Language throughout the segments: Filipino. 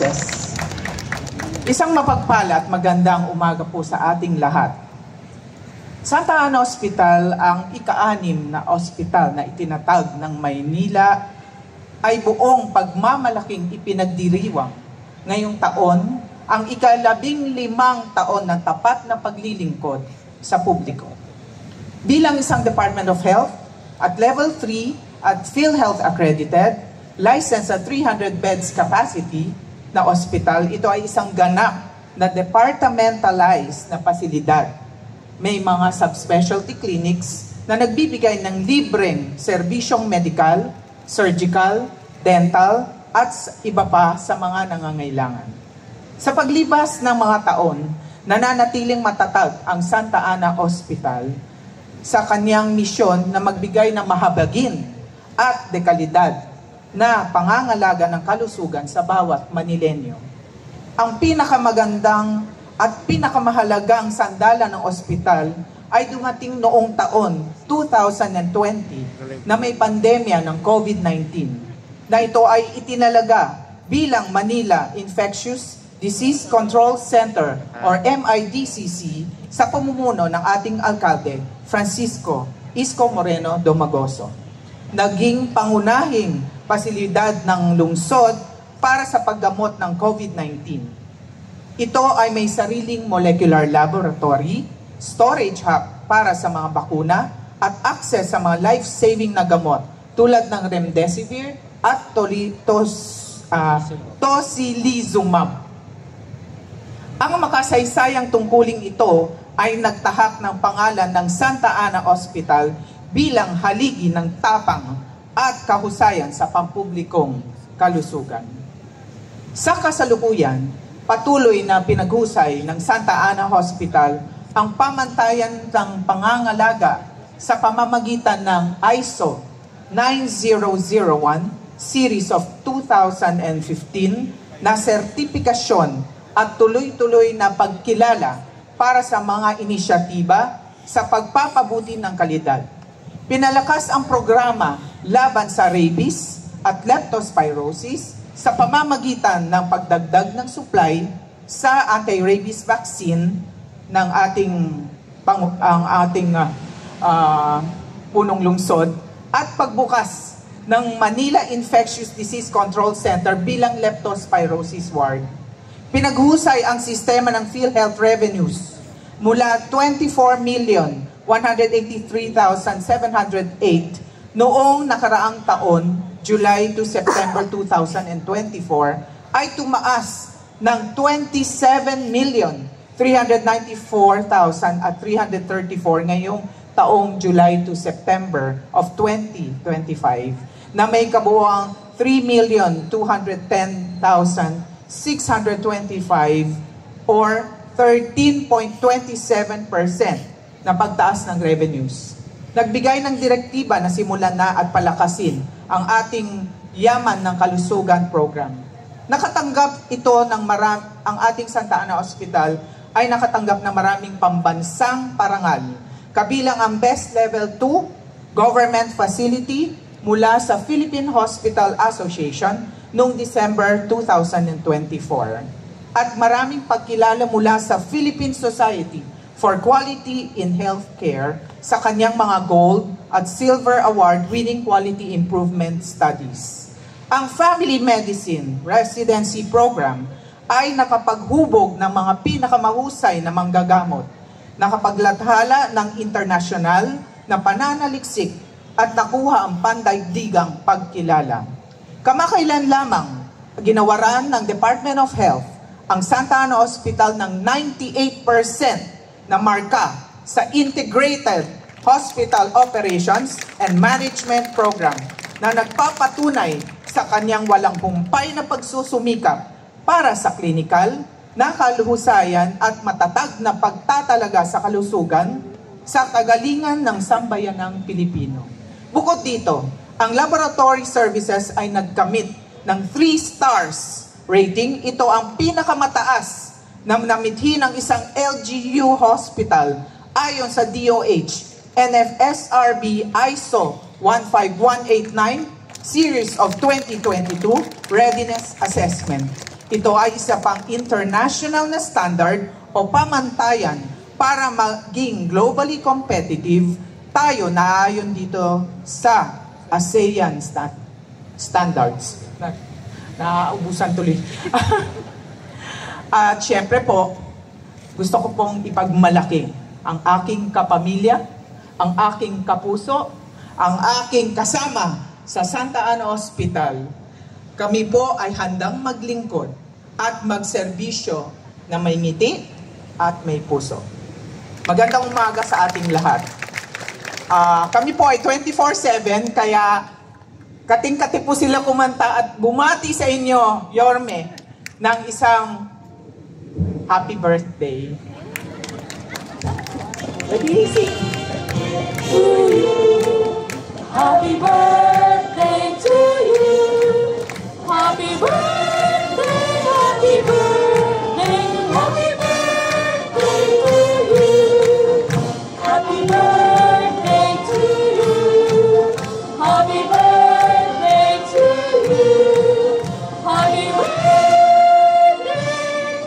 Services. Isang mapagpala at magandang umaga po sa ating lahat. Santa Ana Hospital ang ika-6 na ospital na itinatag ng Maynila ay buong pagmamalaking ipinagdiriwang ngayong taon ang ika-15 taon ng tapat na paglilingkod sa publiko. Bilang isang Department of Health at Level 3 at PhilHealth accredited, licensed at 300 beds capacity na ospital, ito ay isang ganap na departmentalized na pasilidad. May mga subspecialty clinics na nagbibigay ng libreng serbisyong medical, surgical, dental, at iba pa sa mga nangangailangan. Sa paglibas ng mga taon, nananatiling matatag ang Santa Ana Hospital sa kanyang misyon na magbigay ng mahabagin at dekalidad na pangangalaga ng kalusugan sa bawat Manilenyo. Ang pinakamagandang at pinakamahalagang sandala ng ospital ay dumating noong taon 2020 na may pandemya ng COVID-19 na ito ay itinalaga bilang Manila Infectious Disease Control Center or MIDCC sa pamumuno ng ating alkalde Francisco Isko Moreno Domagoso. Naging pangunahing pasilidad ng lungsod para sa paggamot ng COVID-19. Ito ay may sariling molecular laboratory, storage hub para sa mga bakuna, at access sa mga life-saving na gamot tulad ng remdesivir at tocilizumab. Ang makasaysayang tungkuling ito ay nagtahak ng pangalan ng Santa Ana Hospital bilang haligi ng tapang at kahusayan sa pampublikong kalusugan. Sa kasalukuyan, patuloy na pinaghusay ng Santa Ana Hospital ang pamantayan ng pangangalaga sa pamamagitan ng ISO 9001 Series of 2015 na sertipikasyon at tuloy-tuloy na pagkilala para sa mga inisyatiba sa pagpapabuti ng kalidad. Pinalakas ang programa laban sa rabies at leptospirosis sa pamamagitan ng pagdagdag ng supply sa anti-rabies vaccine ng ating punong lungsod at pagbukas ng Manila Infectious Disease Control Center bilang leptospirosis ward. Pinaghusay ang sistema ng PhilHealth revenues mula 24,183,708 noong nakaraang taon, July to September 2024, ay tumaas ng 27,394,334 ngayong taong July to September of 2025 na may kabuuang 3,210,625 or 13.27% na pagtaas ng revenues. Nagbigay ng direktiba na simulan na at palakasin ang ating Yaman ng Kalusugan program. Nakatanggap ito ng ang ating Santa Ana Hospital ay nakatanggap ng maraming pambansang parangal, kabilang ang Best Level 2 Government Facility mula sa Philippine Hospital Association noong December 2024 at maraming pagkilala mula sa Philippine Society for Quality in Healthcare sa kanyang mga Gold at Silver Award-winning quality improvement studies. Ang Family Medicine Residency Program ay nakapaghubog ng mga pinakamahusay na manggagamot, nakapaglathala ng internasyonal na pananaliksik at nakuha ang pandaigdigang pagkilala. Kamakailan lamang, ginawaran ng Department of Health ang Santa Ana Hospital ng 98% na marka sa Integrated Hospital Operations and Management Program na nagpapatunay sa kanyang walang humpay na pagsusumikap para sa klinikal na kaluhusayan at matatag na pagtatalaga sa kalusugan sa kagalingan ng sambayanang Pilipino. Bukod dito, ang laboratory services ay nagkamit ng 3 stars rating. Ito ang pinakamataas na namithi ng isang LGU hospital ayon sa DOH NFSRB ISO 15189 Series of 2022 Readiness Assessment. Ito ay isa pang international na standard o pamantayan para maging globally competitive tayo na ayon dito sa ASEAN standards. Nauubusan tuloy. At syempre po, gusto ko pong ipagmalaki ang aking kapamilya, ang aking kapuso, ang aking kasama sa Santa Ana Hospital. Kami po ay handang maglingkod at magserbisyo na may ngiti at may puso. Magandang umaga sa ating lahat. Kami po ay 24/7, kaya kating-kati po sila kumanta at bumati sa inyo, Yorme, ng isang happy birthday. Ready? Happy birthday to you. Happy birthday, happy birthday, happy birthday to you. Happy birthday to you. Happy birthday to you. Happy birthday,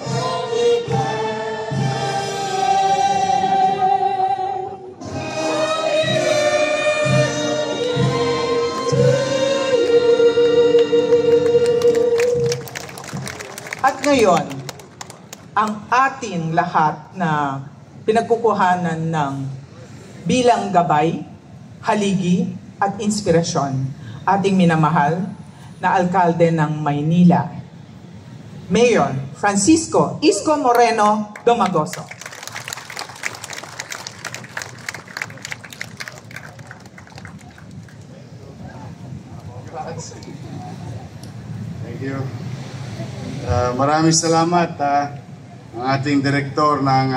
happy At ngayon, ang ating lahat na pinagkukuhanan ng bilang gabay, haligi at inspirasyon, ating minamahal na alkalde ng Maynila, Mayor Francisco Isko Moreno Domagoso. Thank you. Maraming salamat ang ating direktor ng